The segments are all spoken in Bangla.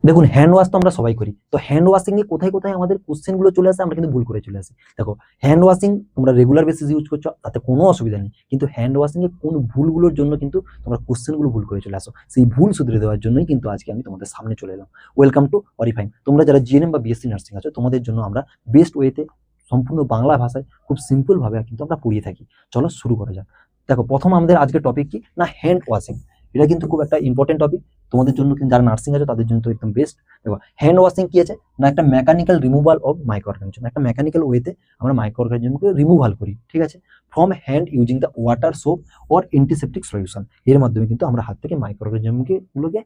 দেখুন হ্যান্ড ওয়াশ তো আমরা সবাই করি, তো হ্যান্ড ওয়াশিং এ কোথায় কোথায় আমাদের কোশ্চেন গুলো চলে আসে, আমরা কিন্তু ভুল করে চলে আসি। দেখো হ্যান্ড ওয়াশিং তোমরা রেগুলার বেসিস ইউজ করছো, তাতে কোনো অসুবিধা নেই, কিন্তু হ্যান্ড ওয়াশিং এ কোন ভুলগুলোর জন্য কিন্তু তোমরা কোশ্চেন গুলো ভুল করে চলে আসো, সেই ভুল শুধরে দেওয়ার জন্যই কিন্তু আজকে আমি তোমাদের সামনে চলে এলাম। ওয়েলকাম টু অরিফাইন। তোমরা যারা জিএনএম বা বিএসসি নার্সিং আছো, তোমাদের জন্য আমরা বেস্ট ওয়েতে সম্পূর্ণ বাংলা ভাষায় খুব সিম্পল ভাবে কিন্তু আমরা পড়িয়ে থাকি। চলো শুরু করা যাক। দেখো প্রথম আমাদের আজকে টপিক কি না, হ্যান্ড ওয়াশিং। এটা কিন্তু খুব একটা ইম্পর্টেন্ট টপিক তোমাদের জন্য, কিন্তু যারা নার্সিং আছে তাদের জন্য তো একদম বেস্ট। দেখো হ্যান্ড ওয়াশিং কি আছে না, একটা mechanical removal of micro organism, একটা মেকানিক্যাল ওয়েতে আমরা মাইক্রো অর্গানিজমকে রিমুভাল করি, ঠিক আছে, from hand using the water, soap or antiseptic solution. এর মাধ্যমে কিন্তু আমরা হাত থেকে মাইক্রো অর্গানিজমকে গুলোকে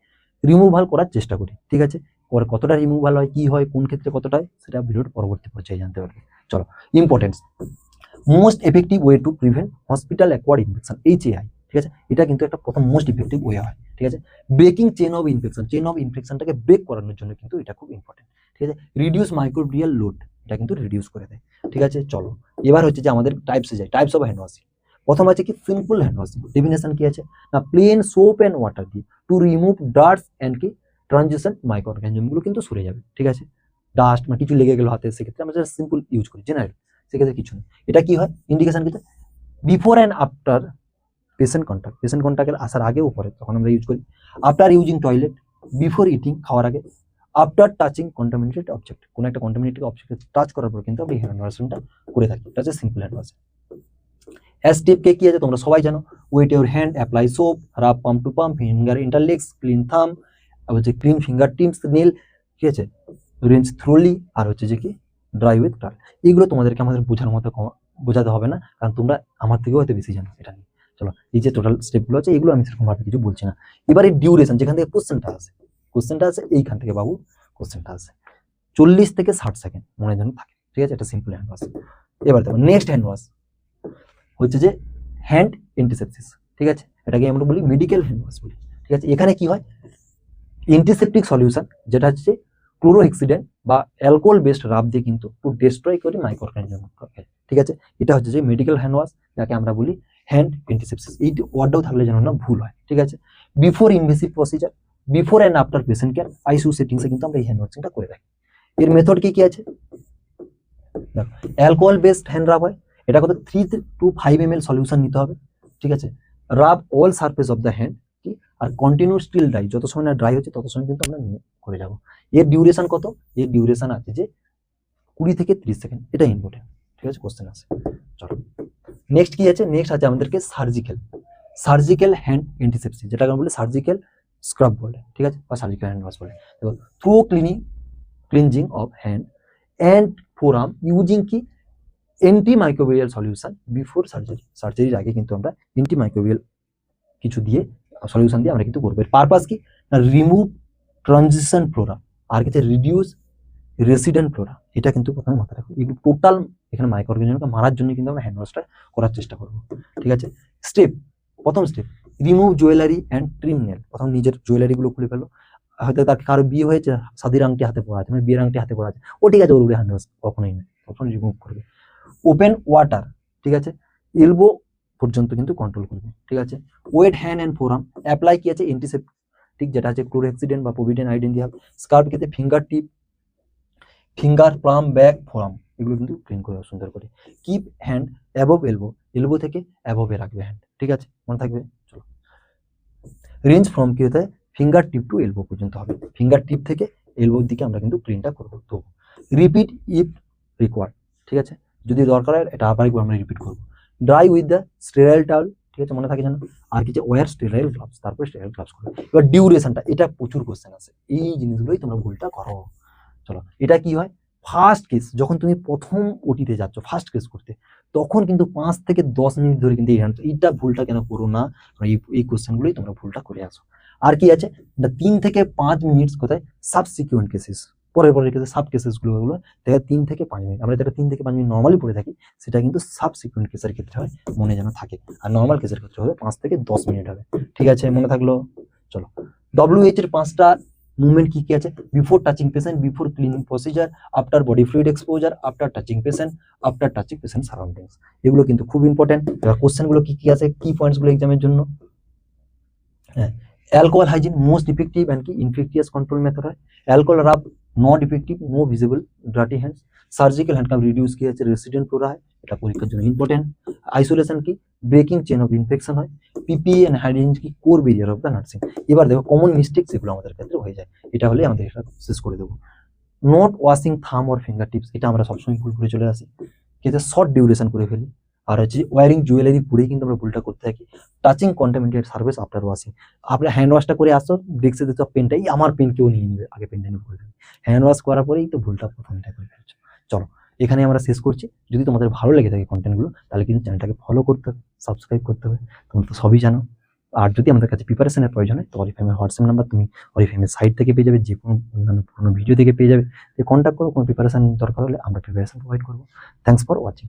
রিমুভাল করার চেষ্টা করি, ঠিক আছে। ওর কতটা রিমুভাল হয়, কি হয়, কোন ক্ষেত্রে কতটা হয়, সেটা ভিডিওর পরবর্তী পর্যায়ে জানতে পারবে। চলো, importance, most effective way to prevent hospital acquired infection, HAI, ঠিক আছে, এটা কিন্তু একটা প্রথম মোস্ট ইফেক্টিভ ওয়ে হয়, ঠিক আছে। Breaking chain of infection, chain of ইনফেকশনটাকে ব্রেক করানোর জন্য কিন্তু এটা খুব ইম্পর্টেন্ট, ঠিক আছে। রিডিউস মাইক্রোবিয়াল লোড, এটা কিন্তু রিডিউস করে দেয়, ঠিক আছে। চলো এবার হচ্ছে যে আমাদের টাইপসে যাই, টাইপস অফ হ্যান্ড ওয়াশিং। প্রথম আছে কি সিম্পল হ্যান্ড ওয়াশিং, ডেফিনেশন কি আছে না, প্লেন সোপ অ্যান্ড ওয়াটার দিয়ে টু রিমুভ ডাস্ট অ্যান্ড কি ট্রানজিশন মাইক্রো অর্গানিজমগুলো কিন্তু সরে যাবে, ঠিক আছে। ডাস্ট মানে কিছু লেগে গেল হাতে, সেক্ষেত্রে আমরা সিম্পল ইউজ করি জেনারেল, সেক্ষেত্রে কিছু নেই। এটা কি হয় ইন্ডিকেশন কিন্তু before and after patient contact, patient কন্ট্যাক্টের আসার আগে উপরে তখন আমরা ইউজ করি। After using toilet, before eating, খাওয়ার আগে, আফটার টাচিং কন্টামিনেটেড অবজেক্ট, কোনো একটা কন্টামিনেটেড অবজেক্ট টাচ করার পর কিন্তু আমরা এই হ্যান্ড ওয়াশিংটা করে থাকি। এটা হচ্ছে সিম্পল হ্যান্ড ওয়াশিং। স্টেপ কে কি আছে তোমরা সবাই জানো, wait your hand, apply soap, Rab pump two pump, finger ইন্টারলেক্স, clean থাম, আর হচ্ছে ক্লিন ফিঙ্গার টিপস, নেল, ঠিক আছে, রিন্স থ্রোলি, আর হচ্ছে যে কি ড্রাই উইথ টাল। এগুলো তোমাদেরকে আমাদের বোঝার মতো বোঝাতে হবে না, কারণ তোমরা আমার থেকেও হয়তো বেশি জানো এটা নিয়ে। চলো এই যে টোটাল স্টেপগুলো আছে এগুলো আমি সেরকম ভাবে কিছু বলছি না। এবার এই ডিউরেশন, যেখান থেকে কোশ্চেনটা আছে এইখান থেকে বাবু কোশ্চেনটা আছে 40 থেকে 60 সেকেন্ড মনে যেন থাকে, ঠিক আছে। এটা সিম্পল হ্যান্ড ওয়াশ। এবার দেখো নেক্সট হ্যান্ড ওয়াশ হচ্ছে যে হ্যান্ড অ্যান্টিসেপসিস, ঠিক আছে, এটাকে আমরা বলি মেডিকেল হ্যান্ড ওয়াশ বলি, ঠিক আছে। এখানে কি হয় অ্যান্টিসেপটিক সলিউশন, যেটা হচ্ছে ক্লোরোহেক্সিডেন্ট বা অ্যালকোহল বেসড রাব দিয়ে কিন্তু টু ডিস্ট্রয় করি মাইক্রো অর্গানিজম, ঠিক আছে। এটা হচ্ছে যে মেডিকেল হ্যান্ড ওয়াশ, যাকে আমরা বলি হ্যান্ড অ্যান্টিসেপসিস। এই ওয়ার্ডটাও থাকলে যেন না ভুল হয়, ঠিক আছে। Before invasive procedure, before and after patient care, ICU সেটিংসে কিন্তু আমরা এই হ্যান্ড ওয়াশিংটা করে থাকি। এর মেথড কি কি আছে দেখো, অ্যালকোহল বেসড হ্যান্ড রাব হয়, এটা কত 3 to 5 ml সলিউশন নিতে হবে, ঠিক আছে। Rub all surface of the hand, কি আর কন্টিনিউ স্টিল ড্রাই, যত সময় না ড্রাই হচ্ছে তত সময় কিন্তু আমরা নিয়ে করে যাব। এর ডিউরেশন কত, এর ডিউরেশন আছে যে 20 থেকে 30 সেকেন্ড, এটা ইম্পর্টেন্ট, ঠিক আছে, কোশ্চেন আছে। চলো নেক্সট কি আছে, নেক্সট আছে আমাদেরকে সার্জিক্যাল হ্যান্ড অ্যান্টিসেপসিস, যেটাকে আমরা বলি সার্জিক্যাল স্ক্রাব বলে, ঠিক আছে, বা সার্জিক্যাল হ্যান্ড ওয়াশ বলে। দেখো through cleansing of hand and forearm using কি অ্যান্টিমাইক্রোবিয়াল সলিউশন বিফোর সার্জারি, সার্জারির আগে কিন্তু আমরা অ্যান্টিমাইক্রোবিয়াল কিছু দিয়ে সলিউশন দিয়ে আমরা কিন্তু করবো। পারপাস কি না, রিমুভ ট্রানজিশন ফ্লোরা, আর কিছু রিডিউস রেসিডেন্ট ফ্লোরা, এটা কিন্তু প্রথমে মাথায় রাখো। এগুলো টোটাল এখানে মাইক্রো অর্গানিজমকে মারার জন্য কিন্তু আমরা হ্যান্ড ওয়াশটা করার চেষ্টা করবো, ঠিক আছে। প্রথম step remove jewellery and trim nail, প্রথম নিজের জুয়েলারি গুলো খুলে ফেলো। হয়তো তার কারো বিয়ে হয়েছে, সাদির আংটি হাতে পড়া আছে, মানে বিয়ের আংটি হাতে পড়া আছে, ও ঠিক আছে, ওর হ্যান্ড ওয়াশ কখনোই না, তখন রিমুভ করবে। ওপেন ওয়াটার, ঠিক আছে, এলবো পর্যন্ত কিন্তু কন্ট্রোল করবে, ঠিক আছে। Wet hand and forearm, apply কি আছে অ্যান্টিসেপটিক, যেটা আছে ক্লোরোহেক্সিডেন্ট বা প্রোভিডেন আইডেন দিয়ে হবে। স্কার্ফ ক্ষেত্রে ফিঙ্গার টিপ, ফিঙ্গার পাম, ব্যাক, ফোরাম, এগুলো কিন্তু ক্লিন করে সুন্দর করে। কিপ হ্যান্ড অ্যাবভ এলবো থেকে অ্যাবভে রাখবে হ্যান্ড, ঠিক আছে, মনে থাকবে। চলো রেঞ্জ ফ্রম কি হতে হয়, ফিঙ্গার টিপ টু এলবো পর্যন্ত হবে, ফিঙ্গার টিপ থেকে এলবোর দিকে আমরা কিন্তু ক্লিনটা করবো। তো রিপিট ইফ রিকোয়ার্ড, ঠিক আছে, যদি দরকার হয় এটা আবার একবার আমরা রিপিট করবো। Dry with the sterile towel, ঠিক আছে, মনে থাকে জানো। আর কিছু ওয়্যার স্টেরাইল গ্লাভস, তারপরে স্টেরাইল গ্লাভস করবে। এবার ডিউরেশনটা, এটা প্রচুর কোশ্চেন আছে, এই জিনিসগুলোই তোমরা ভুলটা করো। চলো এটা কি হয়, ফার্স্ট কেস যখন তুমি প্রথম ওটিতে যাচ্ছ ফার্স্ট কেস করতে, তখন কিন্তু 5 থেকে 10 মিনিট ধরে কিন্তু এইটা ভুলটা কেন করো না, এই কোশ্চেনগুলোই তোমরা ভুলটা করে আসো। আর কি আছে, 3 থেকে 5 মিনিট কোথায় সাবসিকুয়েন্ট কেসেস, পরের কেসে সাব কেসেস গুলো দেখা 3 থেকে 5 মিনিট, আমরা যেটা 3 থেকে 5 মিনিট নর্মালি পড়ে থাকি, সেটা কিন্তু সাবসিকুয়েন্ট কেসের ক্ষেত্রে হয়, মনে যেন থাকে। আর নর্মাল কেসের ক্ষেত্রে হবে 5 থেকে 10 মিনিট হবে, ঠিক আছে, মনে থাকলো। চলো WH এর 5টা মুভমেন্ট কি কি আছে, before touching patient, before cleaning procedure, after body fluid exposure, after touching patient, after touching patient surroundings. এগুলো কিন্তু খুব ইম্পর্টেন্ট। এবার কোশ্চেন গুলো কি কি আছে, কি পয়েন্টস গুলো এক্সামের জন্য, হ্যাঁ, alcohol hygiene most effective and কি ইনফেকটিয়াস কন্ট্রোল মেথড হয়। Alcohol rub not effective, no visible dirty hands. Surgical হ্যান্ডকাম রিডিউস কি আছে রেসিডেন্ট ফ্লোরা হয়, এটা পরীক্ষার জন্য ইম্পর্টেন্ট। আইসোলেশন কি ব্রেকিং চেন অফ ইনফেকশন হয়। পিপি এন্ড হাইজিন কি core barrier of the nursing. এবার দেখো কমন মিস্টেক যেগুলো আমাদের ক্ষেত্রে হয়ে যায়, এটা হলে আমাদের এটা শেষ করে দেবো। নট ওয়াশিং থাম অর ফিঙ্গার টিপস, এটা আমরা সবসময় ভুল করে চলে আসি, কিন্তু শর্ট ডিউরেশন করে ফেলি। আর হচ্ছে ওয়ারিং জুয়েলারি পরেই কিন্তু আমরা ভুলটা করতে থাকি। Touching contaminated service after washing, আপনি হ্যান্ড ওয়াশটা করে আসো, দেখছে দেখছো পেনটা, এই আমার পেন কেউ নিয়ে নিবে, আগে পেনটা নিয়ে ভুলটা হ্যান্ড ওয়াশ করার পরেই তো ভুলটা প্রথমটা করে ফেলছো। চলো এখানে আমরা শেষ করছি। যদি তোমাদের ভালো লেগে থাকে কন্টেন্টগুলো, তাহলে কিন্তু চ্যানেলটাকে ফলো করতে হবে, সাবস্ক্রাইব করতে হবে, তোমরা তো সবই জানো। আর যদি আমাদের কাছে প্রিপারেশনের প্রয়োজন হয়, তো অরিফ্লেমের হোয়াটসঅ্যাপ নাম্বার তুমি অরিফ্লেমের সাইট থেকে পেয়ে যাবে, যে কোনো অন্যান্য পুরোনো ভিডিও থেকে পেয়ে যাবে। কন্ট্যাক্ট করো, কোনো প্রিপারেশন দরকার হলে আমরা প্রিপারেশন প্রোভাইড করবো। Thanks for watching.